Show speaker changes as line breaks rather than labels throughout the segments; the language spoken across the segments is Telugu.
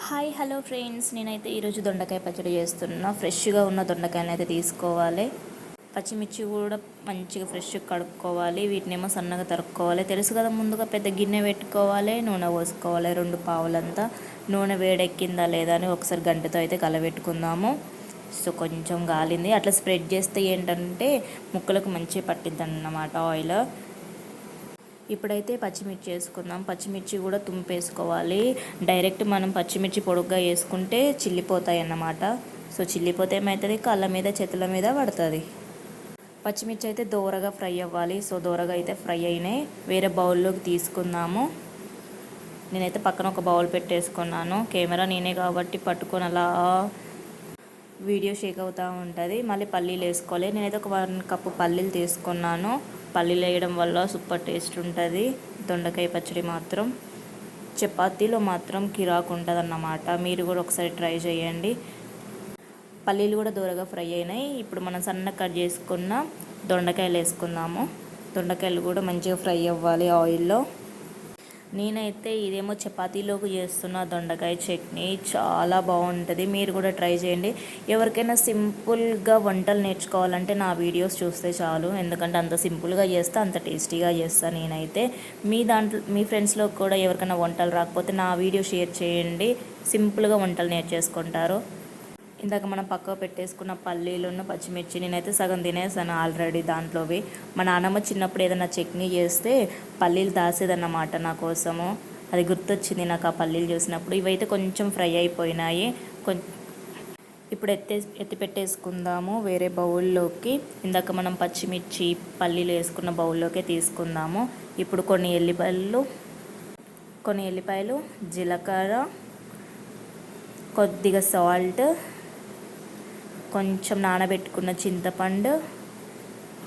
హాయ్ హలో ఫ్రెండ్స్, నేనైతే ఈరోజు దొండకాయ పచ్చడి చేస్తున్నా. ఫ్రెష్గా ఉన్న దొండకాయలు అయితే తీసుకోవాలి. పచ్చిమిర్చి కూడా మంచిగా ఫ్రెష్గా కడుక్కోవాలి. వీటినేమో సన్నగా తరుక్కోవాలి. తెలుసు కదా, ముందుగా పెద్ద గిన్నె పెట్టుకోవాలి, నూనె పోసుకోవాలి. 2 పావులంతా నూనె వేడెక్కిందా లేదా అని ఒకసారి గంటతో అయితే కలబెట్టుకుందాము. సో కొంచెం గాలింది అట్లా స్ప్రెడ్ చేస్తే ఏంటంటే ముక్కలకు మంచిగా పట్టిద్ది అన్నమాట ఆయిల్. ఇప్పుడైతే పచ్చిమిర్చి వేసుకుందాం. పచ్చిమిర్చి కూడా తుంపేసుకోవాలి. డైరెక్ట్ మనం పచ్చిమిర్చి పొడుగ్గా వేసుకుంటే చిల్లిపోతాయి అన్నమాట. సో చిల్లిపోతే ఏమవుతుంది, కళ్ళ మీద చేతుల మీద పడుతుంది. పచ్చిమిర్చి అయితే దోరగా ఫ్రై అవ్వాలి. సో దోరగా అయితే ఫ్రై అయినాయి. వేరే బౌల్లోకి తీసుకుందాము. నేనైతే పక్కన ఒక బౌల్ పెట్టేసుకున్నాను. కెమెరా నేనే కాబట్టి పట్టుకొని అలా వీడియో షేక్ అవుతూ ఉంటుంది. మళ్ళీ పల్లీలు వేసుకోవాలి. నేనైతే ఒక 1 కప్పు పల్లీలు తీసుకున్నాను. పల్లీలు వేయడం వల్ల సూపర్ టేస్ట్ ఉంటుంది దొండకాయ పచ్చడి. మాత్రం చపాతీలో మాత్రం కిరాకు ఉంటుంది అన్నమాట. మీరు కూడా ఒకసారి ట్రై చేయండి. పల్లీలు కూడా దూరగా ఫ్రై అయినాయి. ఇప్పుడు మనం సన్న కట్ చేసుకున్న దొండకాయలు వేసుకుందాము. దొండకాయలు కూడా మంచిగా ఫ్రై అవ్వాలి ఆయిల్లో. నేనైతే ఇదేమో చపాతీలోకి చేస్తున్న దొండకాయ చట్నీ, చాలా బాగుంటుంది. మీరు కూడా ట్రై చేయండి. ఎవరికైనా సింపుల్గా వంటలు నేర్చుకోవాలంటే నా వీడియోస్ చూస్తే చాలు. ఎందుకంటే అంత సింపుల్గా చేస్తా, అంత టేస్టీగా చేస్తాను నేనైతే. మీ ఫ్రెండ్స్లో కూడా ఎవరికైనా వంటలు రాకపోతే నా వీడియో షేర్ చేయండి. సింపుల్గా వంటలు నేర్చేసుకుంటారు. ఇందాక మనం పక్కకు పెట్టేసుకున్న పల్లీలను పచ్చిమిర్చి నేనైతే సగం తినేసాను ఆల్రెడీ దాంట్లోవి. మా నాన్నమ్మ చిన్నప్పుడు ఏదైనా చట్నీ చేస్తే పల్లీలు దాసేదన్నమాట నా కోసము. అది గుర్తొచ్చింది నాకు ఆ పల్లీలు చూసినప్పుడు. ఇవైతే కొంచెం ఫ్రై అయిపోయినాయి. ఇప్పుడు ఎత్తి పెట్టేసుకుందాము వేరే బౌల్లోకి. ఇందాక మనం పచ్చిమిర్చి పల్లీలు వేసుకున్న బౌల్లోకి తీసుకుందాము. ఇప్పుడు కొన్ని ఎల్లిపాయలు, జీలకర్ర, కొద్దిగా సాల్ట్, కొంచెం నానబెట్టుకున్న చింతపండు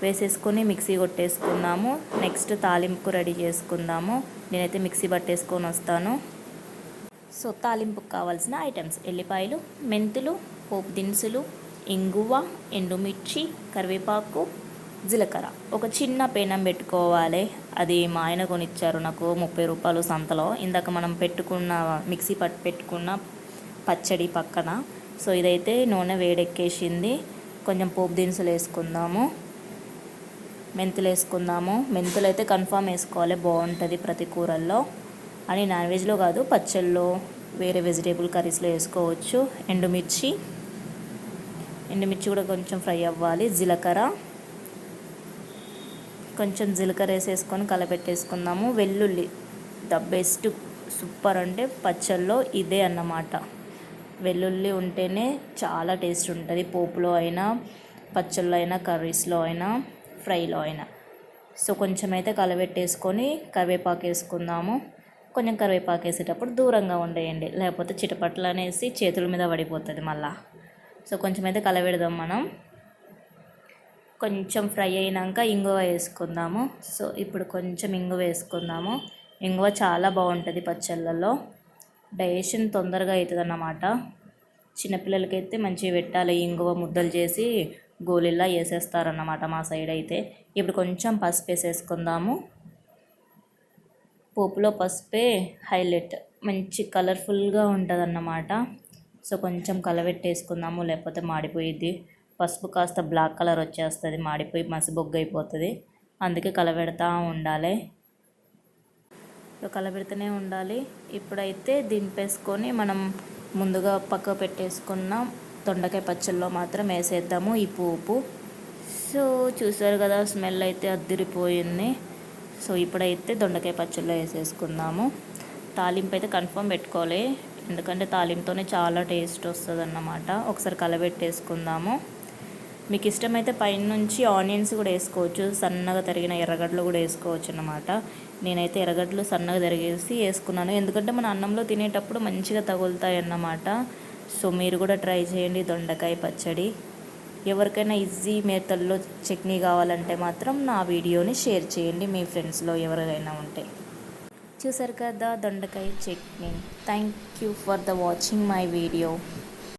వేసేసుకొని మిక్సీ కొట్టేసుకుందాము. నెక్స్ట్ తాలింపుకు రెడీ చేసుకుందాము. నేనైతే మిక్సీ పట్టేసుకొని వస్తాను. సో తాలింపుకు కావాల్సిన ఐటమ్స్: ఎల్లిపాయలు, మెంతులు, పోపు దినుసులు, ఇంగువ, ఎండుమిర్చి, కరివేపాకు, జీలకర్ర. ఒక చిన్న పేనం పెట్టుకోవాలి. అది మా ఆయన కొనిచ్చారు నాకు 30 రూపాయలు సంతలో. ఇందాక మనం మిక్సీ పెట్టుకున్న పచ్చడి పక్కన. సో ఇదైతే నూనె వేడెక్కేసింది. కొంచెం పోపు దినుసులు వేసుకుందాము. మెంతులు వేసుకుందాము. మెంతులు అయితే కన్ఫామ్ వేసుకోవాలి, బాగుంటుంది ప్రతి కూరల్లో. అని నాన్ వెజ్లో కాదు, పచ్చళ్ళలో, వేరే వెజిటేబుల్ కర్రీస్లో వేసుకోవచ్చు. ఎండుమిర్చి కూడా కొంచెం ఫ్రై అవ్వాలి. కొంచెం జీలకర్ర వేసేసుకొని కలపెట్టేసుకుందాము. వెల్లుల్లి ద బెస్ట్, సూపర్ అంటే పచ్చళ్ళలో ఇదే అన్నమాట. వెల్లుల్లి ఉంటేనే చాలా టేస్ట్ ఉంటుంది. పోపులో అయినా, పచ్చళ్ళలో అయినా, కర్రీస్లో అయినా, ఫ్రైలో అయినా. సో కొంచెం అయితే కలబెట్టేసుకొని కరివేపాకు వేసుకుందాము. కొంచెం కరివేపాకు వేసేటప్పుడు దూరంగా ఉండేయండి, లేకపోతే చిటపట్లు అనేసి చేతుల మీద పడిపోతుంది మళ్ళా. సో కొంచెం అయితే కలబెడదాం మనం. కొంచెం ఫ్రై అయినాక ఇంగువ వేసుకుందాము. సో ఇప్పుడు కొంచెం ఇంగువ వేసుకుందాము. ఇంగువ చాలా బాగుంటుంది పచ్చళ్ళల్లో. డైజెషన్ తొందరగా అవుతుంది అన్నమాట. చిన్నపిల్లలకైతే మంచిగా పెట్టాలి. ఇంగువ ముద్దలు చేసి గోళీలా వేసేస్తారన్నమాట మా సైడ్ అయితే. ఇప్పుడు కొంచెం పసుపు వేసేసుకుందాము. పోపులో పసుపే హైలైట్, మంచి కలర్ఫుల్గా ఉంటుంది అన్నమాట. సో కొంచెం కలబెట్టేసుకుందాము, లేకపోతే మాడిపోయిద్ది. పసుపు కాస్త బ్లాక్ కలర్ వచ్చేస్తుంది, మాడిపోయి మసిబొగ్గు అయిపోతుంది. అందుకే కలబెడతా ఉండాలి. కలబెడుతూనే ఉండాలి. ఇప్పుడైతే దింపేసుకొని మనం ముందుగా పక్క పెట్టేసుకున్న దొండకాయ పచ్చళ్ళలో మాత్రం వేసేద్దాము ఈ పోపు. సో చూసారు కదా, స్మెల్ అయితే అద్దిరిపోయింది. సో ఇప్పుడైతే దొండకాయ పచ్చళ్ళలో వేసేసుకుందాము. తాలింపు అయితే కన్ఫర్మ్ పెట్టుకోవాలి, ఎందుకంటే తాలింపుతోనే చాలా టేస్ట్ వస్తుంది అన్నమాట. ఒకసారి కలబెట్టేసుకుందాము. మీకు ఇష్టమైతే పైనుంచి ఆనియన్స్ కూడా వేసుకోవచ్చు, సన్నగా తరిగిన ఎర్రగడ్డలు కూడా వేసుకోవచ్చు అన్నమాట. నేనైతే ఎర్రగడ్డలు సన్నగా తరిగేసి వేసుకున్నాను, ఎందుకంటే మన అన్నంలో తినేటప్పుడు మంచిగా తగులుతాయి అన్నమాట. సో మీరు కూడా ట్రై చేయండి దొండకాయ పచ్చడి. ఎవరికైనా ఈజీ మెథడ్లో చట్నీ కావాలంటే మాత్రం నా వీడియోని షేర్ చేయండి మీ ఫ్రెండ్స్లో ఎవరికైనా ఉంటే. చూసారు కదా దొండకాయ chutney. Thank you for the watching my video.